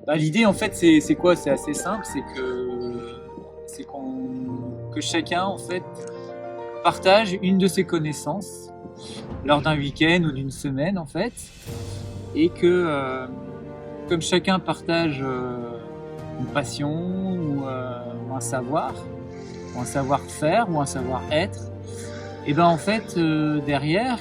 Bah, l'idée en fait c'est quoi? C'est assez simple, que chacun en fait partage une de ses connaissances lors d'un week-end ou d'une semaine en fait, et que comme chacun partage une passion ou un savoir, ou un savoir-faire ou un savoir-être, et ben en fait derrière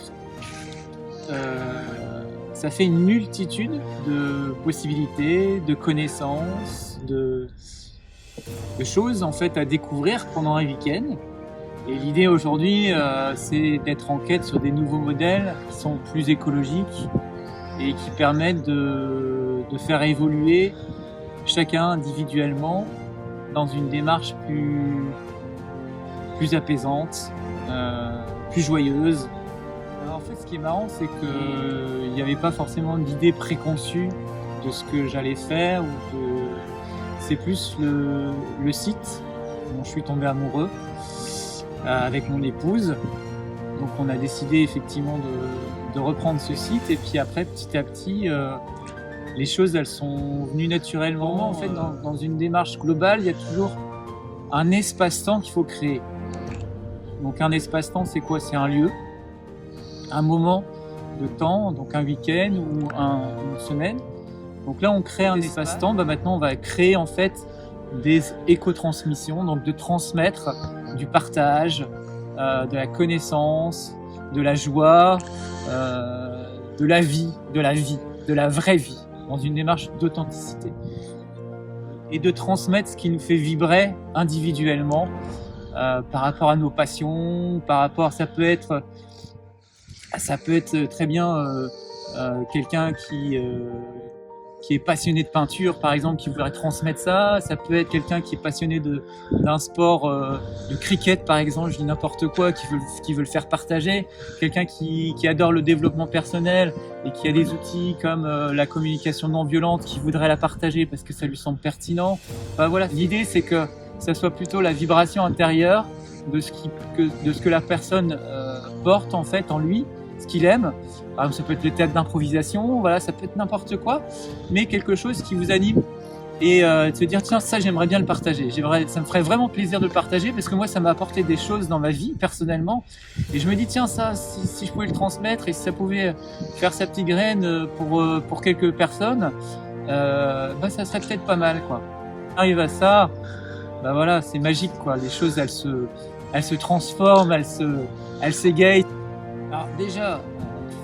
euh, ça fait une multitude de possibilités, de connaissances, de choses en fait à découvrir pendant un week-end. Et l'idée aujourd'hui, c'est d'être en quête sur des nouveaux modèles qui sont plus écologiques et qui permettent de faire évoluer chacun individuellement dans une démarche plus apaisante, plus joyeuse. Alors, en fait, ce qui est marrant, c'est qu'il n'y avait pas forcément d'idée préconçue de ce que j'allais faire. C'est plus le site dont je suis tombé amoureux avec mon épouse. Donc on a décidé effectivement de reprendre ce site, et puis après petit à petit les choses elles sont venues naturellement. En fait dans une démarche globale il y a toujours un espace-temps qu'il faut créer. Donc un espace-temps c'est quoi? C'est un lieu, un moment de temps, donc un week-end ou une semaine. Donc là on crée un espace-temps, maintenant on va créer en fait des éco-transmissions, donc de transmettre du partage, de la connaissance, de la joie, de la vie, de la vraie vie, dans une démarche d'authenticité. Et de transmettre ce qui nous fait vibrer individuellement par rapport à nos passions, par rapport, ça peut être très bien quelqu'un qui est passionné de peinture, par exemple, qui voudrait transmettre ça. Ça peut être quelqu'un qui est passionné d'un sport, de cricket, par exemple, je dis n'importe quoi, qui veut le faire partager. Quelqu'un qui adore le développement personnel et qui a des outils comme la communication non violente, qui voudrait la partager parce que ça lui semble pertinent. Enfin, voilà, l'idée, c'est que ça soit plutôt la vibration intérieure de ce que la personne porte en fait en lui, ce qu'il aime. Par exemple, ça peut être le théâtre d'improvisation, voilà, ça peut être n'importe quoi, mais quelque chose qui vous anime, et de se dire tiens, ça j'aimerais bien le partager, ça me ferait vraiment plaisir de le partager parce que moi ça m'a apporté des choses dans ma vie personnellement, et je me dis tiens, ça si je pouvais le transmettre et si ça pouvait faire sa petite graine pour quelques personnes, ça serait peut-être pas mal quoi. Arrive à ça, voilà, c'est magique quoi, les choses elles se transforment, elles s'égayent. Alors déjà,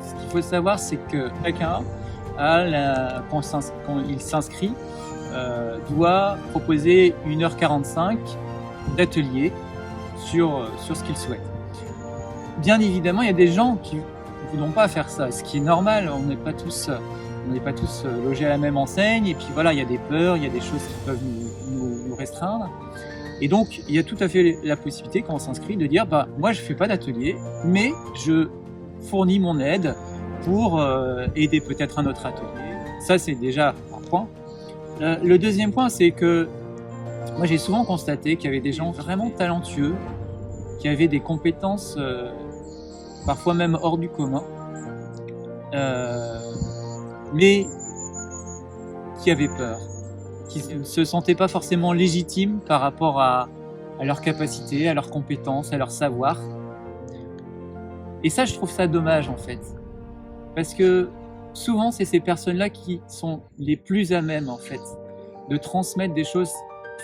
ce qu'il faut savoir, c'est que chacun quand il s'inscrit, doit proposer 1h45 d'atelier sur ce qu'il souhaite. Bien évidemment, il y a des gens qui ne voudront pas faire ça, ce qui est normal. On n'est pas tous logés à la même enseigne, et puis voilà, il y a des peurs, il y a des choses qui peuvent nous restreindre. Et donc, il y a tout à fait la possibilité, quand on s'inscrit, de dire moi je fais pas d'atelier, mais je fournis mon aide pour aider peut-être un autre atelier. Ça, c'est déjà un point. Le deuxième point, c'est que moi j'ai souvent constaté qu'il y avait des gens vraiment talentueux, qui avaient des compétences parfois même hors du commun, mais qui avaient peur, qui ne se sentaient pas forcément légitimes par rapport à leurs capacités, à leurs compétences, à leur savoir. Et ça, je trouve ça dommage en fait, parce que souvent c'est ces personnes-là qui sont les plus à même en fait de transmettre des choses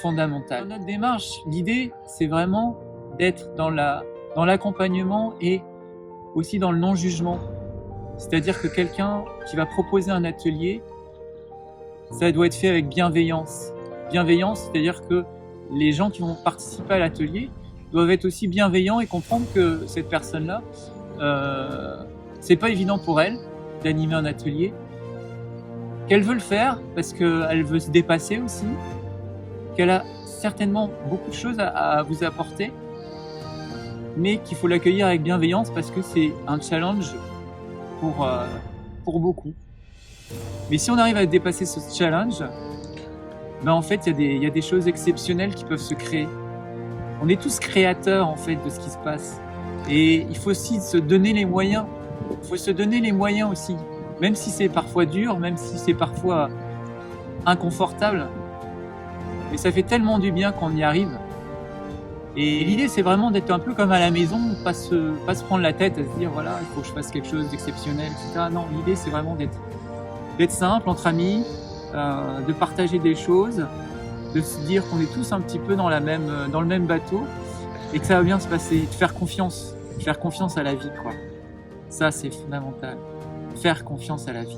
fondamentales. Dans notre démarche, l'idée c'est vraiment d'être dans l'accompagnement et aussi dans le non-jugement. C'est-à-dire que quelqu'un qui va proposer un atelier, ça doit être fait avec bienveillance. Bienveillance, c'est-à-dire que les gens qui vont participer à l'atelier doivent être aussi bienveillants et comprendre que cette personne-là, c'est pas évident pour elle d'animer un atelier, qu'elle veut le faire parce qu'elle veut se dépasser aussi, qu'elle a certainement beaucoup de choses à vous apporter, mais qu'il faut l'accueillir avec bienveillance parce que c'est un challenge pour beaucoup. Mais si on arrive à dépasser ce challenge, en fait, il y a des choses exceptionnelles qui peuvent se créer. On est tous créateurs en fait de ce qui se passe. Et il faut aussi se donner les moyens. Il faut se donner les moyens aussi. Même si c'est parfois dur, même si c'est parfois inconfortable, mais ça fait tellement du bien qu'on y arrive. Et l'idée, c'est vraiment d'être un peu comme à la maison, pas se prendre la tête à se dire voilà, il faut que je fasse quelque chose d'exceptionnel, etc. Non, l'idée, c'est vraiment d'être simple entre amis, de partager des choses, de se dire qu'on est tous un petit peu dans le même bateau et que ça va bien se passer, de faire confiance à la vie, quoi. Ça, c'est fondamental. Faire confiance à la vie.